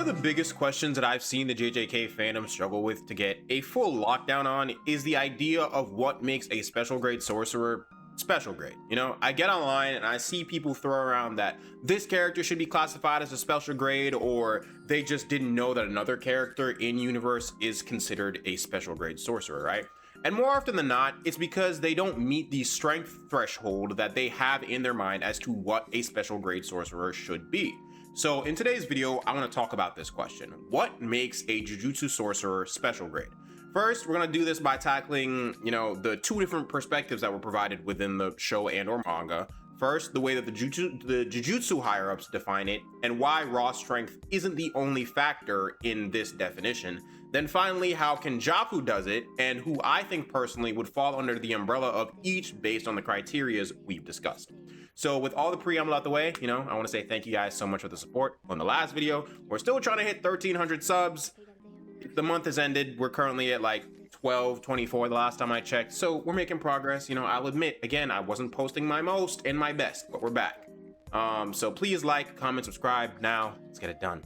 of the biggest questions that I've seen the JJK fandom struggle with to get a full lockdown on is the idea of what makes a special grade sorcerer special grade. You know, I get online and I see people throw around that this character should be classified as a special grade, or they just didn't know that another character in universe is considered a special grade sorcerer, right? And more often than not, it's because they don't meet the strength threshold that they have in their mind as to what a special grade sorcerer should be. So in today's video, I want to talk about this question. What makes a Jujutsu sorcerer special grade? First, we're going to do this by tackling, the two different perspectives that were provided within the show and or manga. First, the way that the Jujutsu higher-ups define it, and why raw strength isn't the only factor in this definition. Then finally, how Kenjaku does it, and who I think personally would fall under the umbrella of each based on the criterias we've discussed. So with all the preamble out the way, I want to say thank you guys so much for the support on the last video. We're still trying to hit 1,300 subs. The month has ended. We're currently at like 1224 the last time I checked. So we're making progress. I'll admit, again, I wasn't posting my most and my best, but we're back. So please like, comment, subscribe. Now let's get it done.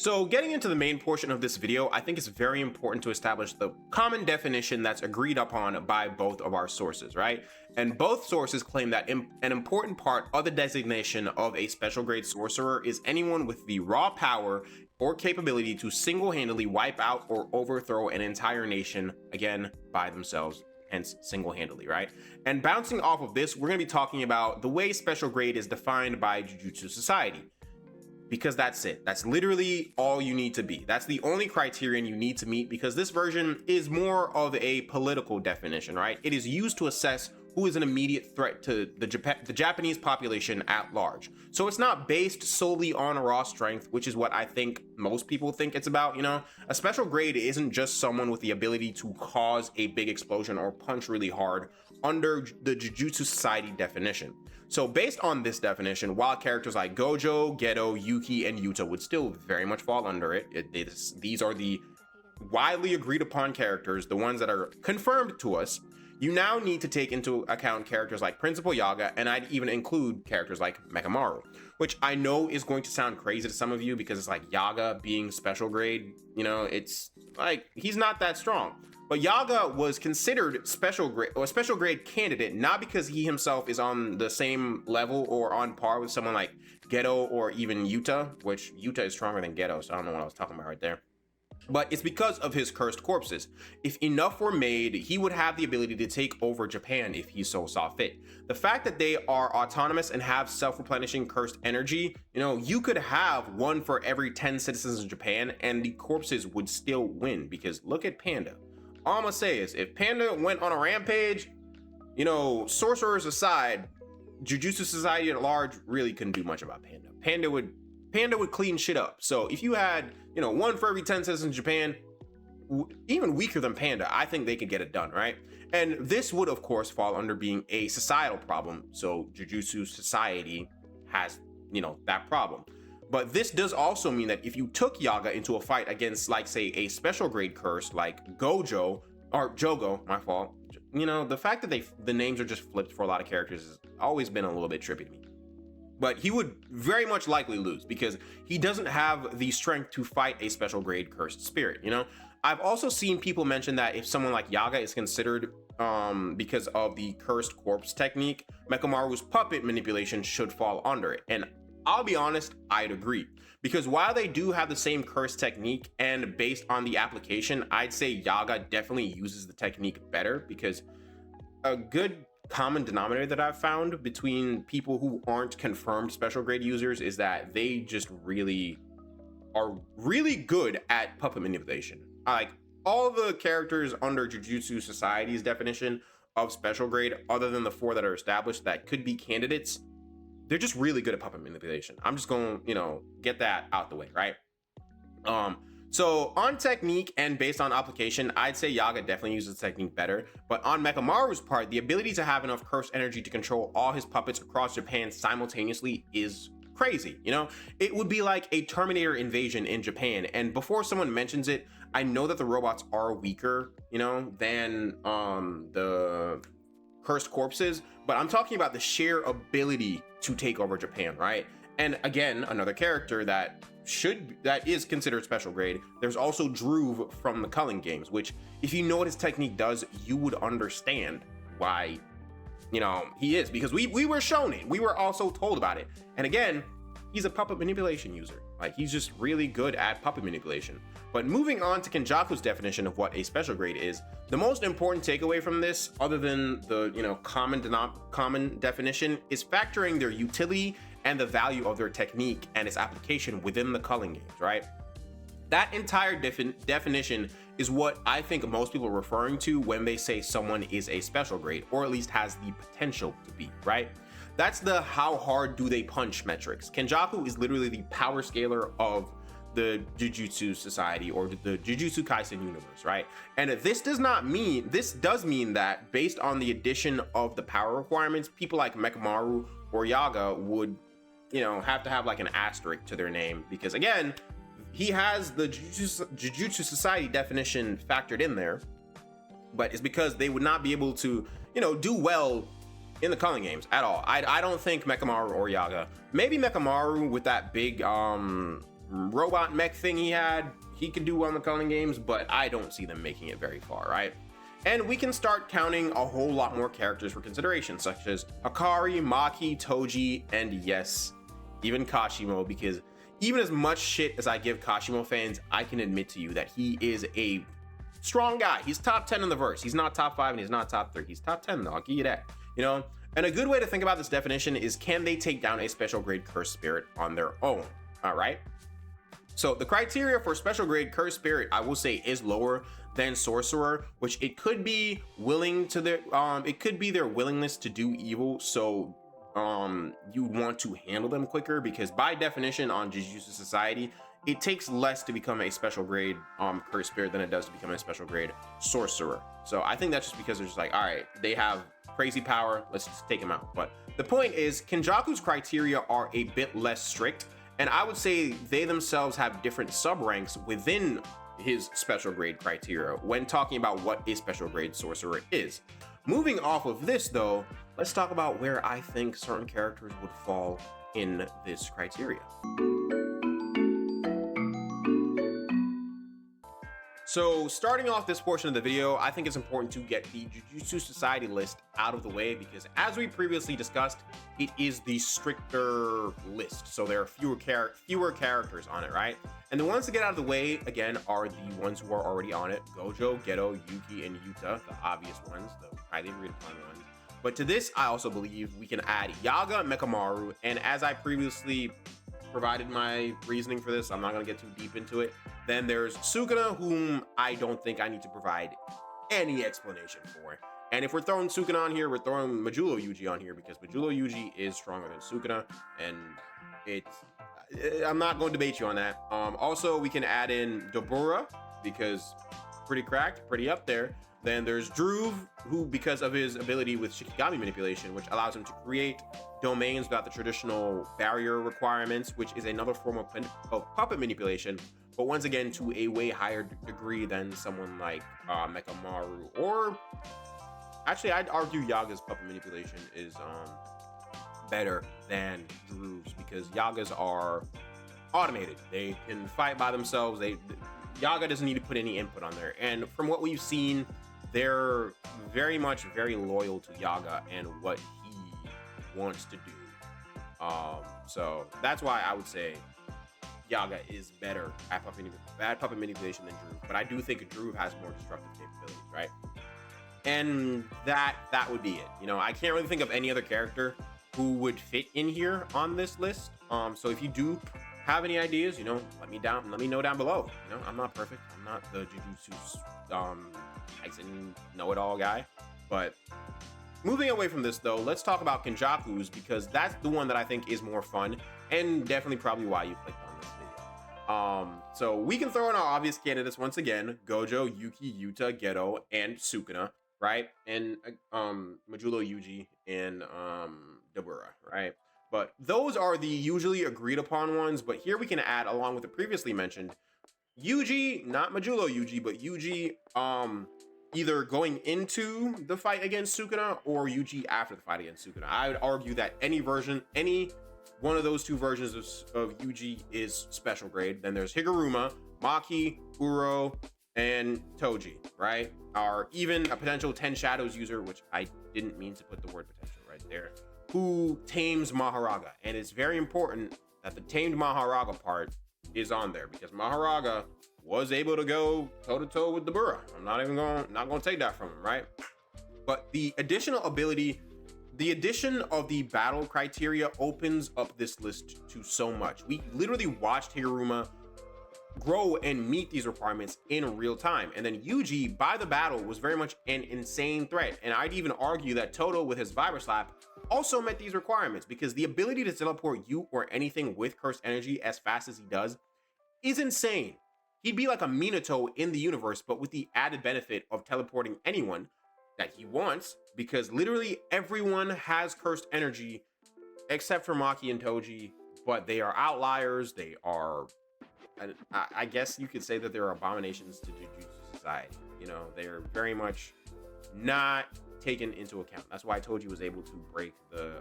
So getting into the main portion of this video, I think it's very important to establish the common definition that's agreed upon by both of our sources, right? And both sources claim that an important part of the designation of a special grade sorcerer is anyone with the raw power or capability to single-handedly wipe out or overthrow an entire nation, again, by themselves, hence single-handedly, right? And bouncing off of this, we're going to be talking about the way special grade is defined by Jujutsu Society. Because that's it. That's literally all you need to be. That's the only criterion you need to meet, because this version is more of a political definition, right? It is used to assess who is an immediate threat to the Japanese population at large. So it's not based solely on raw strength, which is what I think most people think it's about. A special grade isn't just someone with the ability to cause a big explosion or punch really hard under the Jujutsu Society definition. So based on this definition, while characters like Gojo, Geto, Yuki, and Yuta would still very much fall under it, these are the widely agreed upon characters, the ones that are confirmed to us. You now need to take into account characters like Principal Yaga, and I'd even include characters like Mekamaru, which I know is going to sound crazy to some of you because it's like Yaga being special grade, it's like he's not that strong. But Yaga was considered special grade candidate, not because he himself is on the same level or on par with someone like Geto or even Yuta, which Yuta is stronger than Geto, so I don't know what I was talking about right there. But it's because of his cursed corpses. If enough were made, he would have the ability to take over Japan if he so saw fit. The fact that they are autonomous and have self-replenishing cursed energy, you could have one for every 10 citizens of Japan and the corpses would still win, because look at Panda. All I'm gonna say is, if Panda went on a rampage, sorcerers aside, Jujutsu Society at large really couldn't do much about Panda. Panda would clean shit up. So if you had, one for every 10 citizens in Japan, even weaker than Panda, I think they could get it done, right? And this would, of course, fall under being a societal problem. So Jujutsu Society has, that problem. But this does also mean that if you took Yaga into a fight against, like, say, a special grade curse like Gojo, or Jogo, my fault, the fact that the names are just flipped for a lot of characters has always been a little bit trippy to me. But he would very much likely lose because he doesn't have the strength to fight a special grade cursed spirit, I've also seen people mention that if someone like Yaga is considered because of the cursed corpse technique, Mekamaru's puppet manipulation should fall under it. And I'll be honest, I'd agree. Because while they do have the same curse technique, and based on the application, I'd say Yaga definitely uses the technique better, because a good common denominator that I've found between people who aren't confirmed special grade users is that they just are really good at puppet manipulation. Like, all the characters under Jujutsu Society's definition of special grade, other than the 4 that are established that could be candidates, they're just really good at puppet manipulation. I'm just going to, get that out the way, right? So on technique and based on application, I'd say Yaga definitely uses the technique better. But on Mekamaru's part, the ability to have enough cursed energy to control all his puppets across Japan simultaneously is crazy. It would be like a Terminator invasion in Japan. And before someone mentions it, I know that the robots are weaker, than the cursed corpses, but I'm talking about the sheer ability to take over Japan, right? And again, another character that is considered special grade. There's also Druve from the Culling games, which if you know what his technique does, you would understand why, you know, he is, because we were shown it. We were also told about it. And again, he's a puppet manipulation user. Like, he's just really good at puppet manipulation. But moving on to Kenjaku's definition of what a special grade is, the most important takeaway from this, other than the, you know, common definition, is factoring their utility and the value of their technique and its application within the Culling games, right? That entire definition is what I think most people are referring to when they say someone is a special grade, or at least has the potential to be, right? That's the how hard do they punch metrics. Kenjaku is literally the power scaler of the Jujutsu Society or the Jujutsu Kaisen universe, right? And this does mean that based on the addition of the power requirements, people like Mekamaru or Yaga would, you know, have to have like an asterisk to their name, because again, he has the Jujutsu Society definition factored in there, but it's because they would not be able to, you know, do well in the Culling games at all. I don't think Mekamaru or Yaga, maybe Mekamaru with that big robot mech thing he could do well in the Culling games, but I don't see them making it very far, right? And we can start counting a whole lot more characters for consideration, such as Hikari, Maki, Toji, and yes, even Kashimo, because even as much shit as I give Kashimo fans, I can admit to you that he is a strong guy. He's top 10 in the verse. He's not top 5 and he's not top 3. He's top 10 though, I'll give you that, you know? And a good way to think about this definition is, can they take down a special grade cursed spirit on their own? All right. So the criteria for special grade cursed spirit, I will say, is lower than sorcerer, which it could be their willingness to do evil. So you want to handle them quicker, because by definition on Jujutsu Society, it takes less to become a special grade cursed spirit than it does to become a special grade sorcerer. So I think that's just because they're just like, all right, they have crazy power, let's just take them out. But the point is, Kenjaku's criteria are a bit less strict, and I would say they themselves have different sub ranks within his special grade criteria when talking about what a special grade sorcerer is. Moving off of this though, let's talk about where I think certain characters would fall in this criteria. So starting off this portion of the video, I think it's important to get the Jujutsu Society list out of the way, because as we previously discussed, it is the stricter list. So there are fewer characters on it, right? And the ones to get out of the way, again, are the ones who are already on it: Gojo, Geto, Yuki, and Yuta, the obvious ones, the highly agreed upon ones. But to this, I also believe we can add Yaga, Mekamaru, and as I previously provided my reasoning for this, I'm not going to get too deep into it. Then there's Sukuna, whom I don't think I need to provide any explanation for. And if we're throwing Sukuna on here, we're throwing Majuro Yuji on here, because Majuro Yuji is stronger than Sukuna, and I'm not going to debate you on that. Also, we can add in Dobura, because pretty cracked, pretty up there. Then there's Druve, who, because of his ability with Shikigami manipulation, which allows him to create domains without the traditional barrier requirements, which is another form of puppet manipulation, but once again to a way higher degree than someone like Mekamaru, or actually I'd argue Yaga's puppet manipulation is better than Druve's, because Yagas are automated. They can fight by themselves. Yaga doesn't need to put any input on there, and from what we've seen, they're very loyal to Yaga and what he wants to do. So that's why I would say Yaga is better at puppet manipulation than Druve, but I do think Druve has more destructive capabilities, right? And that would be it. You know, I can't really think of any other character who would fit in here on this list. So if you do have any ideas, you know, let me know down below. You know, I'm not perfect. I'm not the Jujutsu Kaisen know-it-all guy. But moving away from this though, let's talk about Kenjaku's, because that's the one that I think is more fun, and definitely probably why you clicked on this video. So we can throw in our obvious candidates once again: Gojo, Yuki, Yuta, Geto, and Sukuna, right? And Majuro Yuji and Dobura, right? But those are the usually agreed upon ones. But here we can add, along with the previously mentioned, Yuji, not Majuro Yuji, but Yuji, either going into the fight against Sukuna or Yuji after the fight against Sukuna. I would argue that any one of those two versions of Yuji is special grade. Then there's Higuruma, Maki, Uro, and Toji, right? Or even a potential 10 Shadows user, which I didn't mean to put the word potential right there, who tames Maharaga. And it's very important that the tamed Maharaga part is on there, because Maharaga was able to go toe-to-toe with the Burra. I'm not gonna take that from him, right? But the additional ability, the addition of the battle criteria opens up this list to so much. We literally watched Higuruma grow and meet these requirements in real time. And then Yuji, by the battle, was very much an insane threat. And I'd even argue that Toto, with his Vibra Slap, also met these requirements, because the ability to teleport you or anything with cursed energy as fast as he does is insane. He'd be like a Minato in the universe, but with the added benefit of teleporting anyone that he wants, because literally everyone has cursed energy except for Maki and Toji, but they are outliers. They are, I guess you could say that they're abominations to Jujutsu Society. You know, they're very much not taken into account. That's why Toji was able to break the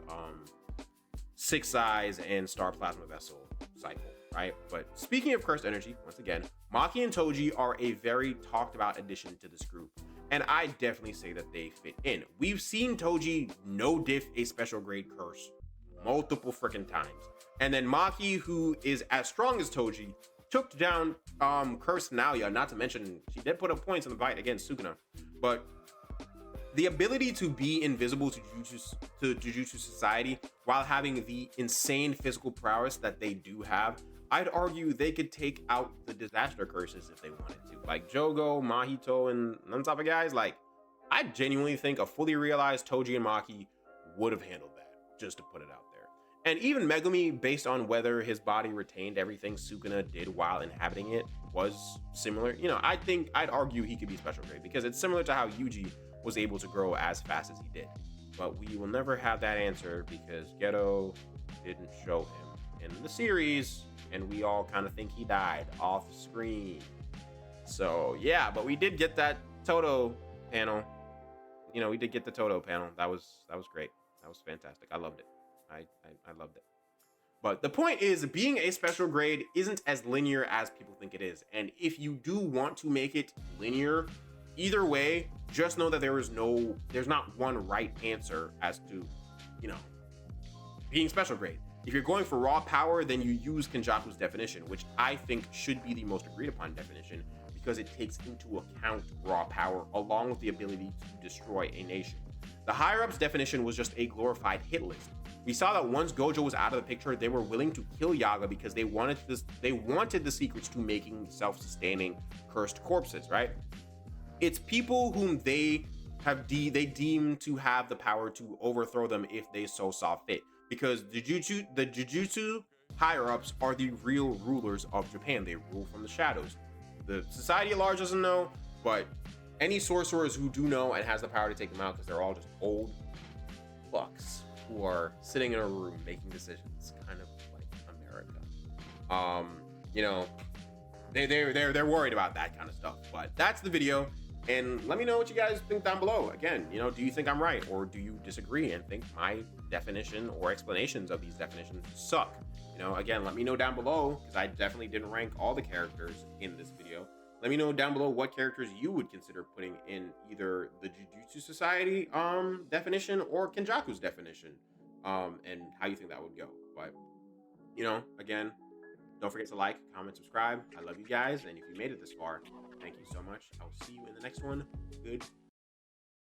6 Eyes and Star Plasma Vessel cycle, right? But speaking of cursed energy, once again, Maki and Toji are a very talked about addition to this group, and I definitely say that they fit in. We've seen Toji no diff a special grade curse multiple freaking times, and then Maki, who is as strong as Toji, took down cursed Naoya. Not to mention, she did put up points in the fight against Sukuna, but the ability to be invisible to Jujutsu Society while having the insane physical prowess that they do have, I'd argue they could take out the disaster curses if they wanted to. Like Jogo, Mahito, and none type of guys. Like, I genuinely think a fully realized Toji and Maki would have handled that, just to put it out there. And even Megumi, based on whether his body retained everything Sukuna did while inhabiting it, was similar. You know, I'd argue he could be special grade, because it's similar to how Yuji was able to grow as fast as he did. But we will never have that answer, because Geto didn't show him in the series, and we all kind of think he died off screen. So yeah, but we did get that Toto panel. You know, we did get the Toto panel. That was great. That was fantastic. I loved it. I loved it. But the point is, being a special grade isn't as linear as people think it is. And if you do want to make it linear, either way, just know that there's not one right answer as to, you know, being special grade. If you're going for raw power, then you use Kenjaku's definition, which I think should be the most agreed upon definition, because it takes into account raw power along with the ability to destroy a nation. The higher-ups definition was just a glorified hit list. We saw that once Gojo was out of the picture, they were willing to kill Yaga because they wanted the secrets to making self-sustaining cursed corpses, right? It's people whom they deem to have the power to overthrow them if they so saw fit, because the Jujutsu higher-ups are the real rulers of Japan. They rule from the shadows. The society at large doesn't know, but any sorcerers who do know and has the power to take them out, because they're all just old fucks who are sitting in a room making decisions, kind of like America. You know, they're worried about that kind of stuff. But that's the video, and let me know what you guys think down below. Again, you know, do you think I'm right, or do you disagree and think my definition or explanations of these definitions suck? You know, again, let me know down below, because I definitely didn't rank all the characters in this video. Let me know down below what characters you would consider putting in either the Jujutsu Society definition or Kenjaku's definition, and how you think that would go. But, you know, again, don't forget to like, comment, subscribe. I love you guys, and if you made it this far, thank you so much. I will see you in the next one. Good